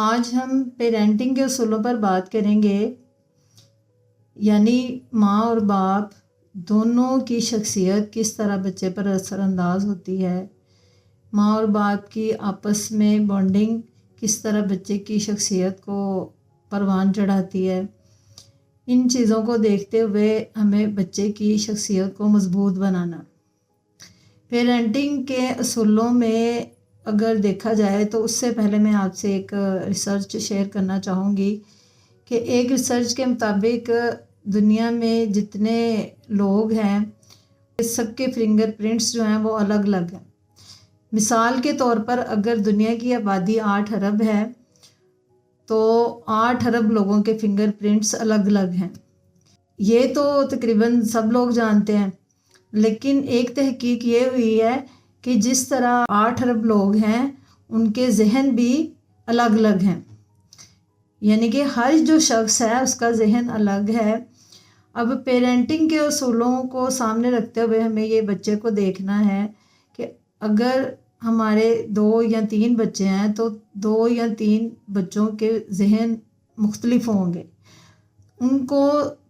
آج ہم پیرنٹنگ کے اصولوں پر بات کریں گے، یعنی ماں اور باپ دونوں کی شخصیت کس طرح بچے پر اثر انداز ہوتی ہے، ماں اور باپ کی آپس میں بانڈنگ کس طرح بچے کی شخصیت کو پروان چڑھاتی ہے۔ ان چیزوں کو دیکھتے ہوئے ہمیں بچے کی شخصیت کو مضبوط بنانا۔ پیرنٹنگ کے اصولوں میں اگر دیکھا جائے تو اس سے پہلے میں آپ سے ایک ریسرچ شیئر کرنا چاہوں گی کہ ایک ریسرچ کے مطابق دنیا میں جتنے لوگ ہیں سب کے فنگر پرنٹس جو ہیں وہ الگ الگ ہیں۔ مثال کے طور پر اگر دنیا کی آبادی 8 ارب ہے تو 8 ارب لوگوں کے فنگر پرنٹس الگ الگ ہیں۔ یہ تو تقریباً سب لوگ جانتے ہیں، لیکن ایک تحقیق یہ ہوئی ہے کہ جس طرح 8 ارب لوگ ہیں ان کے ذہن بھی الگ الگ ہیں، یعنی کہ ہر جو شخص ہے اس کا ذہن الگ ہے۔ اب پیرنٹنگ کے اصولوں کو سامنے رکھتے ہوئے ہمیں یہ بچے کو دیکھنا ہے کہ اگر ہمارے 2 یا 3 بچے ہیں تو 2 یا 3 بچوں کے ذہن مختلف ہوں گے۔ ان کو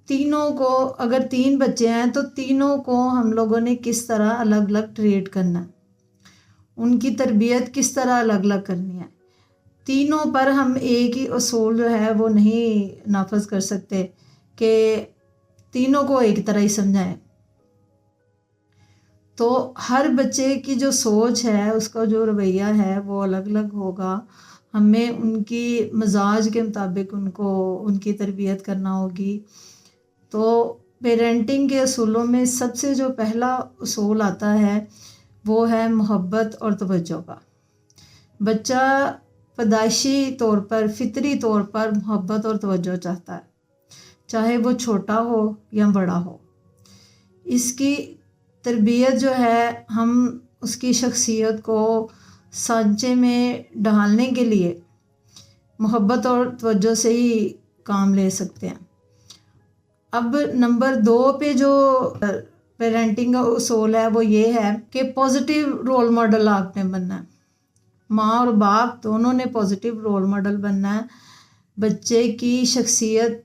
تینوں کو، اگر 3 بچے ہیں تو تینوں کو ہم لوگوں نے کس طرح الگ الگ ٹریٹ کرنا ہے، ان کی تربیت کس طرح الگ الگ کرنی ہے۔ تینوں پر ہم ایک ہی اصول جو ہے وہ نہیں نافذ کر سکتے کہ تینوں کو ایک طرح ہی سمجھائیں۔ تو ہر بچے کی جو سوچ ہے، اس کا جو رویہ ہے وہ الگ الگ ہوگا۔ ہمیں ان کی مزاج کے مطابق ان کی تربیت کرنا ہوگی۔ تو پیرنٹنگ کے اصولوں میں سب سے جو پہلا اصول آتا ہے وہ ہے محبت اور توجہ کا۔ بچہ پیدائشی طور پر، فطری طور پر محبت اور توجہ چاہتا ہے، چاہے وہ چھوٹا ہو یا بڑا ہو۔ اس کی تربیت جو ہے ہم اس کی شخصیت کو سانچے میں ڈھالنے کے لیے محبت اور توجہ سے ہی کام لے سکتے ہیں۔ اب نمبر 2 پہ جو پیرنٹنگ کا اصول ہے وہ یہ ہے کہ پازیٹیو رول ماڈل آپ نے بننا ہے۔ ماں اور باپ دونوں نے پازیٹیو رول ماڈل بننا ہے۔ بچے کی شخصیت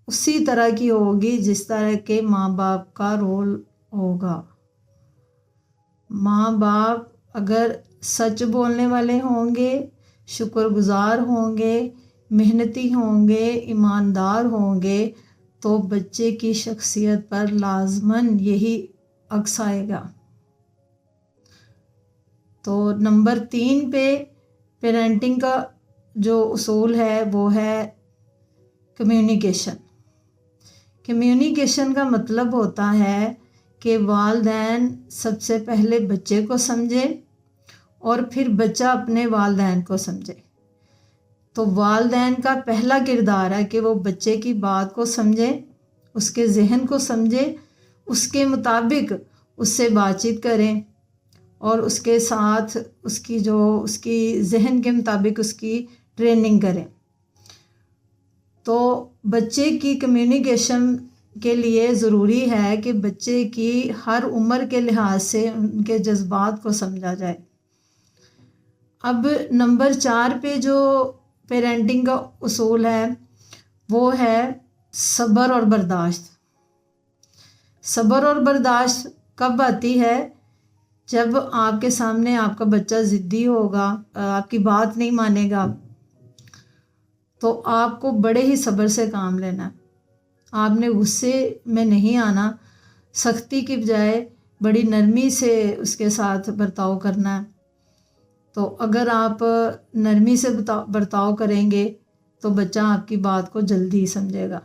اسی طرح کی ہوگی جس طرح کے ماں باپ کا رول ہوگا۔ ماں باپ اگر سچ بولنے والے ہوں گے، شکر گزار ہوں گے، محنتی ہوں گے، ایماندار ہوں گے تو بچے کی شخصیت پر لازماً یہی عکس آئے گا۔ تو نمبر 3 پہ پیرنٹنگ کا جو اصول ہے وہ ہے کمیونیکیشن۔ کمیونیکیشن کا مطلب ہوتا ہے کہ والدین سب سے پہلے بچے کو سمجھے اور پھر بچہ اپنے والدین کو سمجھے۔ تو والدین کا پہلا کردار ہے کہ وہ بچے کی بات کو سمجھے، اس کے ذہن کو سمجھے، اس کے مطابق اس سے بات چیت کریں اور اس کے ساتھ اس کی ذہن کے مطابق اس کی ٹریننگ کریں۔ تو بچے کی کمیونیکیشن کے لیے ضروری ہے کہ بچے کی ہر عمر کے لحاظ سے ان کے جذبات کو سمجھا جائے۔ اب نمبر 4 پہ جو پیرنٹنگ کا اصول ہے وہ ہے صبر اور برداشت۔ صبر اور برداشت کب آتی ہے؟ جب آپ کے سامنے آپ کا بچہ ضدی ہوگا، آپ کی بات نہیں مانے گا، تو آپ کو بڑے ہی صبر سے کام لینا ہے۔ آپ نے غصے میں نہیں آنا، سختی کی بجائے بڑی نرمی سے اس کے ساتھ برتاؤ کرنا ہے۔ تو اگر آپ نرمی سے برتاؤ کریں گے تو بچہ آپ کی بات کو جلدی سمجھے گا۔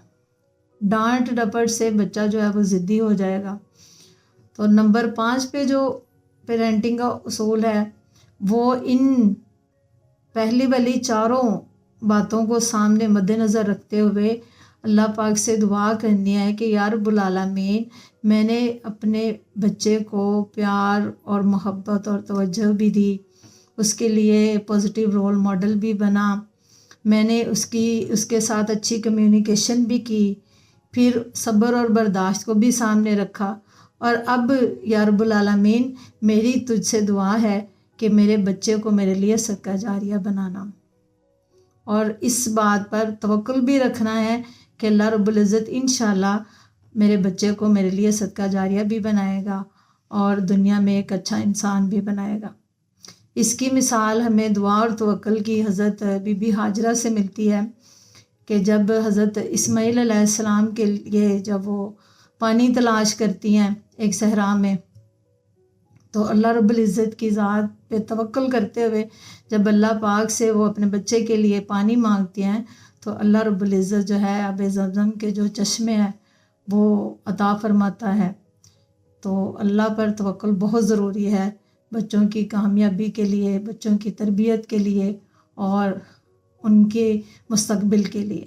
ڈانٹ ڈپٹ سے بچہ جو ہے وہ ضدی ہو جائے گا۔ تو نمبر 5 پہ جو پیرنٹنگ کا اصول ہے وہ ان پہلی والی 4 باتوں کو سامنے مد نظر رکھتے ہوئے اللہ پاک سے دعا کرنی ہے کہ یا رب العالمین، میں نے اپنے بچے کو پیار اور محبت اور توجہ بھی دی، اس کے لیے پازیٹیو رول ماڈل بھی بنا، میں نے اس کے ساتھ اچھی کمیونیکیشن بھی کی، پھر صبر اور برداشت کو بھی سامنے رکھا، اور اب یا رب العالمین میری تجھ سے دعا ہے کہ میرے بچے کو میرے لیے صدقہ جاریہ بنانا۔ اور اس بات پر توکل بھی رکھنا ہے کہ اللہ رب العزت انشاءاللہ میرے بچے کو میرے لیے صدقہ جاریہ بھی بنائے گا اور دنیا میں ایک اچھا انسان بھی بنائے گا۔ اس کی مثال ہمیں دعا اور توکل کی حضرت بی بی ہاجرہ سے ملتی ہے کہ جب حضرت اسماعیل علیہ السلام کے لیے جب وہ پانی تلاش کرتی ہیں ایک صحرا میں، تو اللہ رب العزت کی ذات پہ توکل کرتے ہوئے جب اللہ پاک سے وہ اپنے بچے کے لیے پانی مانگتی ہیں تو اللہ رب العزت جو ہے آب زمزم کے جو چشمے ہیں وہ عطا فرماتا ہے۔ تو اللہ پر توکل بہت ضروری ہے بچوں کی کامیابی کے لیے، بچوں کی تربیت کے لیے اور ان کے مستقبل کے لیے۔